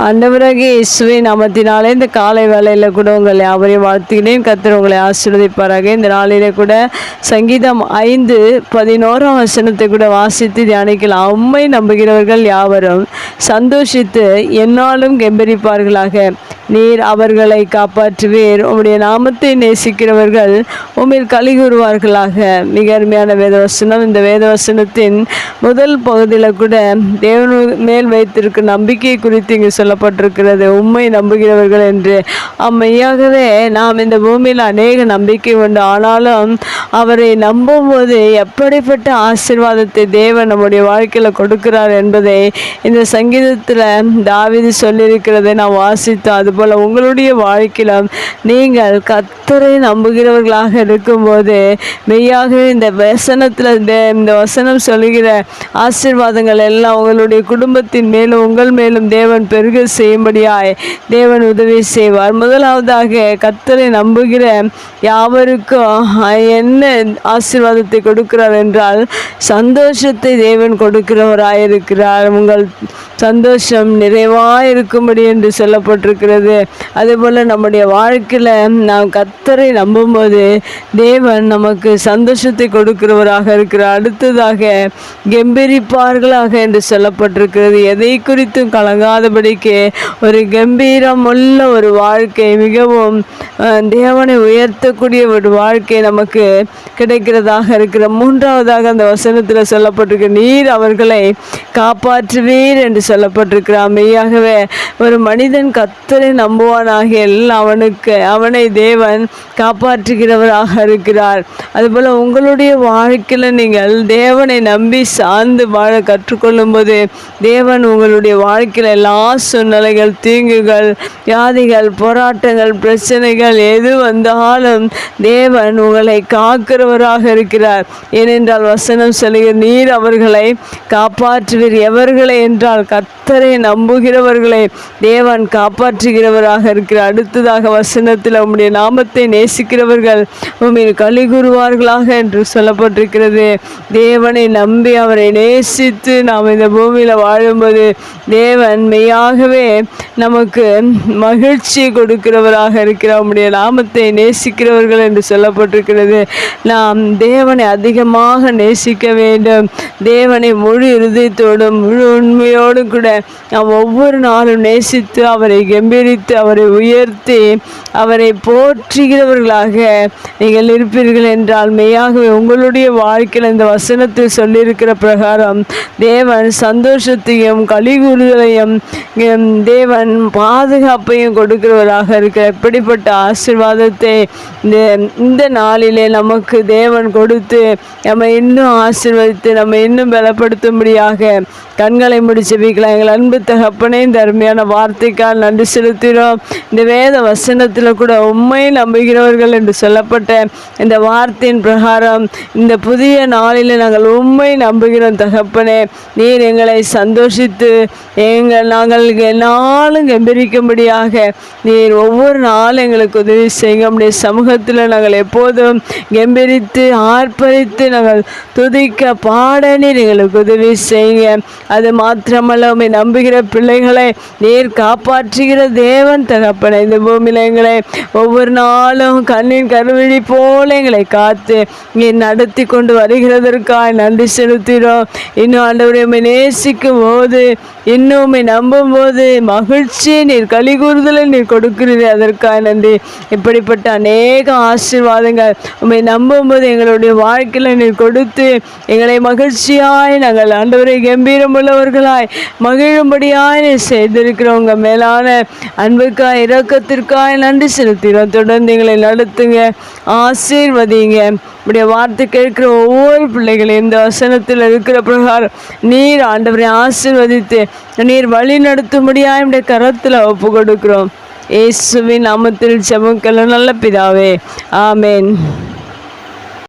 ஆண்டவராகிய இயேசுவின் நாமத்தினாலே இந்த காலை வேளையில் கூட உங்களை யாவரையும் வாழ்த்துகிறேன். கர்த்தர் உங்களை ஆசீர்வதிப்பாராக. இந்த நாளிலே கூட சங்கீதம் 5:11 கூட வாசித்து தியானிக்கலாம். உம்மை நம்புகிறவர்கள் யாவரும் சந்தோஷித்து எந்நாளும் கெம்பீரிப்பார்களாக. நீர் அவர்களை காப்பாற்றுவீர். உம்முடைய நாமத்தை நேசிக்கிறவர்கள் உம்மில் களி கூறுவார்களாக. மிக அருமையான வேதவசனம். இந்த வேதவசனத்தின் முதல் பகுதியில் கூட தேவன் மேல் வைத்திருக்கும் நம்பிக்கை குறித்து இங்கு சொல்லப்பட்டிருக்கிறது. உம்மை நம்புகிறவர்கள் என்று. மெய்யாகவே நாம் இந்த பூமியில் அநேக நம்பிக்கை உண்டு. ஆனாலும் அவரை நம்பும் போது எப்படிப்பட்ட ஆசீர்வாதத்தை தேவன் நம்முடைய வாழ்க்கையில் கொடுக்கிறார் என்பதை இந்த சங்கீதத்தில் தாவீது சொல்லியிருக்கிறதை நாம் வாசித்தோம். அதுபோல் உங்களுடைய வாழ்க்கையிலும் நீங்கள் கர்த்தரை நம்புகிறவர்களாக இருக்கும்போது மெய்யாகவே இந்த வசனத்தில் இந்த வசனம் சொல்லுகிற ஆசீர்வாதங்கள் எல்லாம் உங்களுடைய குடும்பத்தின் மேலும் உங்கள் மேலும் தேவன் பெருக செய்யும்படியாய் தேவன் உதவி செய்வார். முதலாவதாக கர்த்தரை நம்புகிற யாவருக்கும் என்ன ஆசீர்வாதத்தை கொடுக்கிறார் என்றால் சந்தோஷத்தை தேவன் கொடுக்கிறவராயிருக்கிறார். உங்கள் சந்தோஷம் நிறைவாக இருக்கும்படி என்று சொல்லப்பட்டிருக்கிறது. அதேபோல் நம்முடைய வாழ்க்கையில் நாம் கர்த்தரை நம்பும்போது தேவன் நமக்கு சந்தோஷத்தை கொடுக்கிறவராக இருக்கிறார். அடுத்ததாக கெம்பீரிப்பார்களாக என்று சொல்லப்பட்டிருக்கிறது. எதை குறித்தும் கலங்காதபடிக்கு ஒரு கம்பீரம் உள்ள ஒரு வாழ்க்கை, மிகவும் தேவனை உயர்த்தக்கூடிய ஒரு வாழ்க்கை நமக்கு கிடைக்கிறதாக இருக்கிற. மூன்றாவதாக அந்த வசனத்தில் சொல்லப்பட்டிருக்கு, நீர் அவர்களை காப்பாற்றுவீர் என்று சொல்லப்பட்டிருக்கிறார். மெய்யாகவே ஒரு மனிதன் கர்த்தரை நம்புவானாக அவனை தேவன் காப்பாற்றுகிறவராக இருக்கிறார். அதுபோல் உங்களுடைய வாழ்க்கையில் நீங்கள் தேவனை நம்பி சார்ந்து வாழ கற்றுக்கொள்ளும் போது தேவன் உங்களுடைய வாழ்க்கையில் எல்லா சூழ்நிலைகள், தீங்குகள், வியாதிகள், போராட்டங்கள், பிரச்சனைகள் எது வந்தாலும் தேவன் உங்களை காக்கிறவராக இருக்கிறார். ஏனென்றால் வசனம் சொல்லுகிற நீர் அவர்களை காப்பாற்றுவீர். எவர்களை என்றால் கர்த்தரை நம்புகிறவர்களை தேவன் காப்பாற்றுகிறவராக இருக்கிறார். அடுத்ததாக வசனத்தில் உம்முடைய நாமத்தை நேசிக்கிறவர்கள் உம்மில் களி கூறுவார்களாக என்று சொல்லப்பட்டிருக்கிறது. தேவனை நம்பி அவரை நேசித்து நாம் இந்த பூமியில் வாழும்போது தேவன் மெய்யாகவே நமக்கு மகிழ்ச்சி கொடுக்கிறவராக இருக்கிறார். உம்முடைய நாமத்தை நேசிக்கிறவர்கள் என்று சொல்லப்பட்டிருக்கிறது. நாம் தேவனை அதிகமாக நேசிக்க வேண்டும். தேவனை முழு இருதயத்தோடும் முழு உண்மையோடும் கூட நாம் ஒவ்வொரு நாளும் நேசித்து அவரை கம்பீரித்து அவரை உயர்த்தி அவரை போற்றுகிறவர்களாக நீங்கள் இருப்பீர்கள் என்றால் மெய்யாகவே உங்களுடைய வாழ்க்கையில் இந்த வசனத்தில் சொல்லியிருக்கிற பிரகாரம் தேவன் சந்தோஷத்தையும் களி கூறுதலையும் தேவன் பாதுகாப்பையும் கொடுக்கிறவராக இருக்கிற. எப்படிப்பட்ட ஆசீர்வாதத்தை இந்த நாளிலே நமக்கு தேவன் கொடுத்து நம்ம இன்னும் ஆசீர்வதித்து நம்ம இன்னும் பலப்படுத்தும்படியாக கண்களை முடிச்சு வைக்கலாம். எங்கள் அன்பு தகப்பனே, இந்த அருமையான வார்த்தைக்கால் நன்றி செலுத்துகிறோம். இந்த வேத வசனத்தில் கூட உம்மை நம்புகிறவர்கள் என்று சொல்லப்பட்ட இந்த வார்த்தையின் பிரகாரம் இந்த புதிய நாளில் நாங்கள் உம்மை நம்புகிறோம். தகப்பனே, நீர் எங்களை சந்தோஷித்து நாங்கள் நாளும் கம்பீரிக்கும்படியாக நீர் ஒவ்வொரு நாளும் எங்களுக்கு உதவி செய்யுங்க. நம்முடைய சமூகத்தில் நாங்கள் எப்போதும் கம்பீரித்து ஆர்ப்பரித்து நாங்கள் துதிக்க பாட நீர் எங்களுக்கு உதவி செய்யுங்க. அது மாத்திரமல்ல, உம்மை நம்புகிற பிள்ளைகளை நீர் காப்பாற்றுகிற தேவன் தகப்பனை. இந்த பூமியில் எங்களை ஒவ்வொரு நாளும் கண்ணின் கருவிழி போல எங்களை காத்து நீர் நடத்தி கொண்டு வருகிறதற்காக நன்றி செலுத்துகிறோம். இன்னும் ஆண்டவரை உம்மை நேசிக்கும் போது இன்னும் உம்மை நம்பும் போது மகிழ்ச்சியை நீர் களி கூறுதலை நீர் கொடுக்கிறீர்கள். அதற்காக நன்றி. இப்படிப்பட்ட அநேக ஆசீர்வாதங்கள் உம்மை நம்பும் போது எங்களுடைய வாழ்க்கையில் நீர் கொடுத்து எங்களை மகிழ்ச்சியாய் நாங்கள் ஆண்டவரை கம்பீரம் உள்ளவர்களாய் மகிழும்படியாய் நீர் செய்திருக்கிறவங்க மேலான அன்புக்காய் இரக்கத்திற்காய் நன்றி செலுத்துகிறோம். தொடர்ந்து எங்களை நடத்துங்க, ஆசீர்வதிங்க. இப்படிய வார்த்தை கேட்கிற ஒவ்வொரு பிள்ளைகளையும் இந்த வசனத்தில் இருக்கிற பிரகாரம் நீர் ஆண்டவரை ஆசீர்வதித்து நீர் வழி நடத்தும்படியாய் நம்முடைய கரத்தில் ஒப்பு கொடுக்கிறோம். இயேசுவின் நாமத்தில் ஜெபம் நல்ல பிதாவே, ஆமேன்.